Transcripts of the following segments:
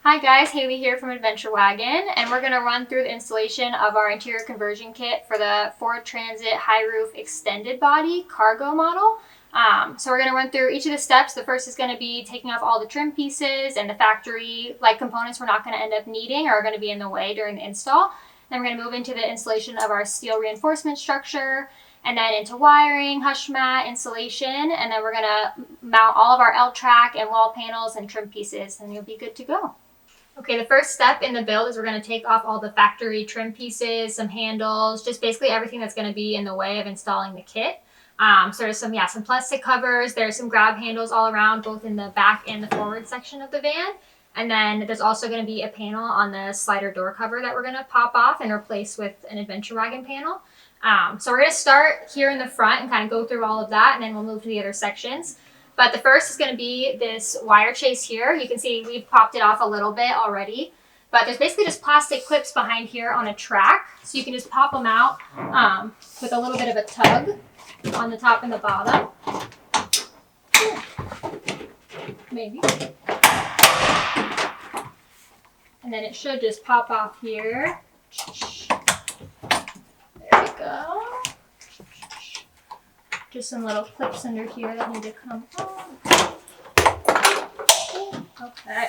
Hi guys, Hailey here from Adventure Wagon, and we're going to run through the installation of our interior conversion kit for the Ford Transit high roof extended body cargo model. So we're going to run through each of the steps. The first is going to be taking off all the trim pieces and the factory-like components we're not going to end up needing or are going to be in the way during the install. Then we're going to move into the installation of our steel reinforcement structure, and then into wiring, hush mat, insulation, and then we're going to mount all of our L-track and wall panels and trim pieces, and you'll be good to go. Okay, the first step in the build is we're going to take off all the factory trim pieces, some handles, just basically everything that's going to be in the way of installing the kit. So there's some plastic covers, there's some grab handles all around, both in the back and the forward section of the van. And then there's also going to be a panel on the slider door cover that we're going to pop off and replace with an Adventure Wagon panel. So we're going to start here in the front and kind of go through all of that, and then we'll move to the other sections. But the first is going to be this wire chase here. You can see we've popped it off a little bit already, but there's basically just plastic clips behind here on a track. So you can just pop them out with a little bit of a tug on the top and the bottom. Maybe. And then it should just pop off here. There we go. Just some little clips under here that need to come off. Okay.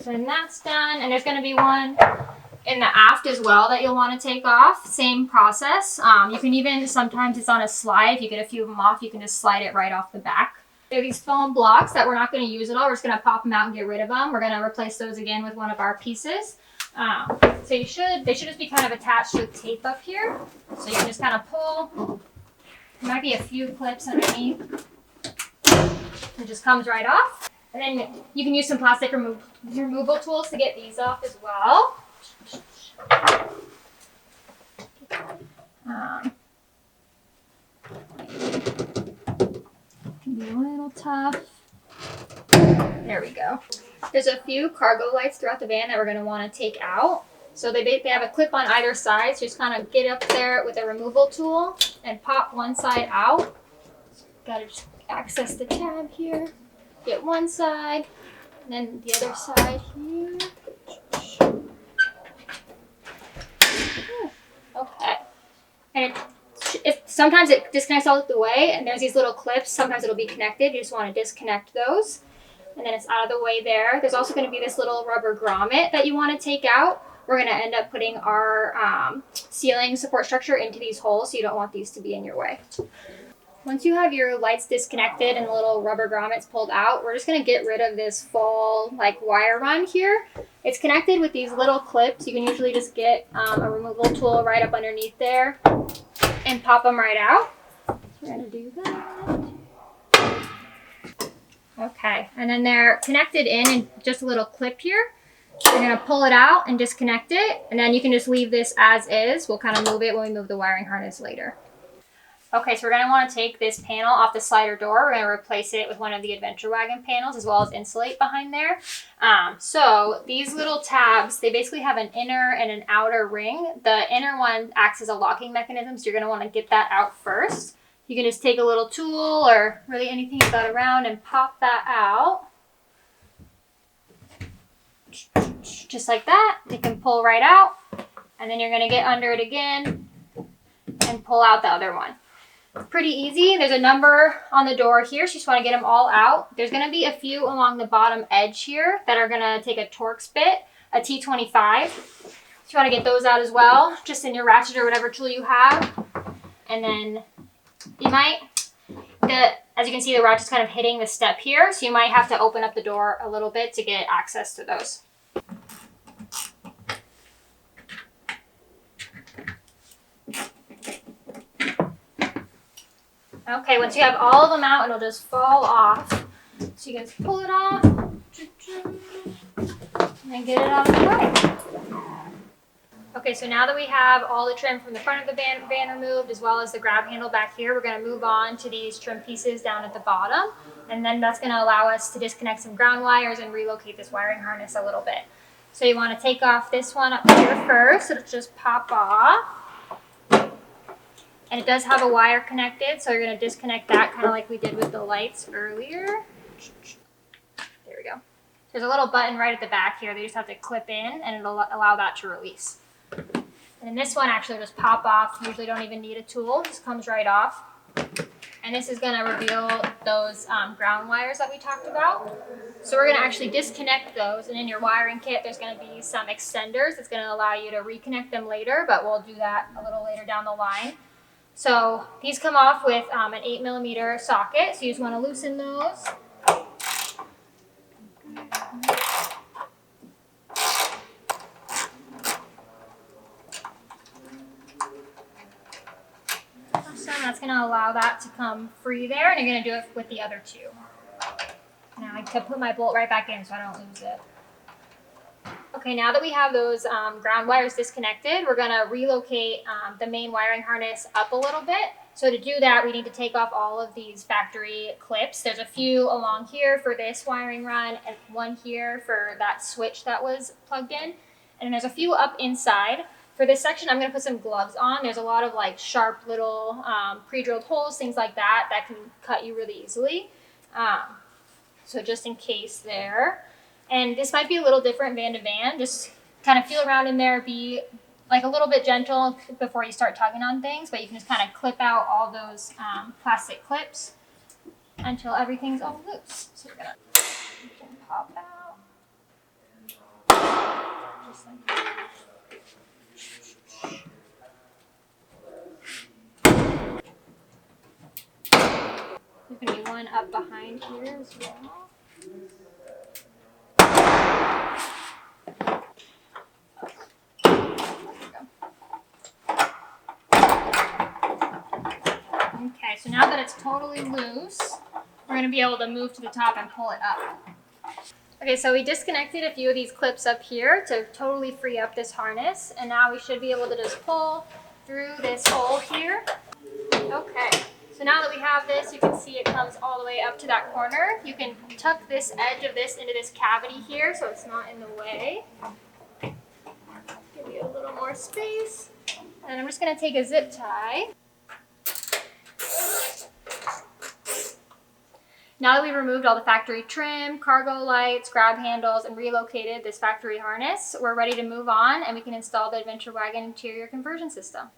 So then that's done. And there's going to be one in the aft as well that you'll want to take off. Same process. You can even, sometimes it's on a slide. If you get a few of them off, you can just slide it right off the back. There are these foam blocks that we're not going to use at all. We're just going to pop them out and get rid of them. We're going to replace those again with one of our pieces. So they should just be kind of attached with tape up here. So you can just kind of pull. There might be a few clips underneath. It just comes right off. And then you can use some plastic removal tools to get these off as well. Can be a little tough. There we go. There's a few cargo lights throughout the van that we're going to want to take out. So they have a clip on either side, so just kind of get up there with a removal tool and pop one side out. Got to just access the tab here. Get one side, and then the other side here. Okay. And sometimes it disconnects all the way, and there's these little clips. Sometimes it'll be connected. You just want to disconnect those. And then it's out of the way there. There's also going to be this little rubber grommet that you want to take out. We're going to end up putting our ceiling support structure into these holes, so you don't want these to be in your way. Once you have your lights disconnected and the little rubber grommets pulled out, we're just going to get rid of this full wire run here. It's connected with these little clips. You can usually just get a removal tool right up underneath there and pop them right out. So we're going to do that. Okay, and then they're connected in just a little clip here. We're going to pull it out and disconnect it, and then you can just leave this as is. We'll kind of move it when we move the wiring harness later. Okay, so we're going to want to take this panel off the slider door. We're going to replace it with one of the Adventure Wagon panels, as well as insulate behind there. So these little tabs, they basically have an inner and an outer ring. The inner one acts as a locking mechanism, so you're going to want to get that out first. You can just take a little tool or really anything you've got around and pop that out. Just like that. You can pull right out, and then you're going to get under it again and pull out the other one. Pretty easy. There's a number on the door here, so you just want to get them all out. There's going to be a few along the bottom edge here that are going to take a Torx bit, a T25. So you want to get those out as well, just in your ratchet or whatever tool you have. And then you might, as you can see, the ratchet's kind of hitting the step here, so you might have to open up the door a little bit to get access to those. Okay, once you have all of them out, it'll just fall off. So you can just pull it off and then get it out of the way. Okay, so now that we have all the trim from the front of the van removed, as well as the grab handle back here, we're going to move on to these trim pieces down at the bottom. And then that's going to allow us to disconnect some ground wires and relocate this wiring harness a little bit. So you want to take off this one up here first. It'll just pop off. And it does have a wire connected, so you're going to disconnect that kind of like we did with the lights earlier. There we go. So There's a little button right at the back here that you just have to clip in and it'll allow that to release. And then this one actually will just pop off. You usually don't even need a tool, just comes right off. And this is gonna reveal those ground wires that we talked about. So we're gonna actually disconnect those, and in your wiring kit, there's gonna be some extenders that's gonna allow you to reconnect them later, but we'll do that a little later down the line. So these come off with an 8mm socket, so you just wanna loosen those. Awesome, that's gonna allow that to come free there, and you're gonna do it with the other two. Now I can put my bolt right back in so I don't lose it. Okay, now that we have those ground wires disconnected, we're gonna relocate the main wiring harness up a little bit. So to do that, we need to take off all of these factory clips. There's a few along here for this wiring run and one here for that switch that was plugged in. And there's a few up inside. For this section, I'm gonna put some gloves on. There's a lot of like sharp little pre-drilled holes, things like that, that can cut you really easily. So just in case there. And this might be a little different van to van. Just kind of feel around in there, be like a little bit gentle before you start tugging on things, but you can just kind of clip out all those plastic clips until everything's all loose. So you're gonna pop out. Just like that. There's gonna be one up behind here as well. Okay, so now that it's totally loose, we're going to be able to move to the top and pull it up. Okay, so we disconnected a few of these clips up here to totally free up this harness, and now we should be able to just pull through this hole here. Okay, so now that we have this, you can see it comes all the way up to that corner. You can tuck this edge of this into this cavity here so it's not in the way. Give you a little more space. And I'm just going to take a zip tie. Now that we've removed all the factory trim, cargo lights, grab handles, and relocated this factory harness, we're ready to move on and we can install the Adventure Wagon interior conversion system.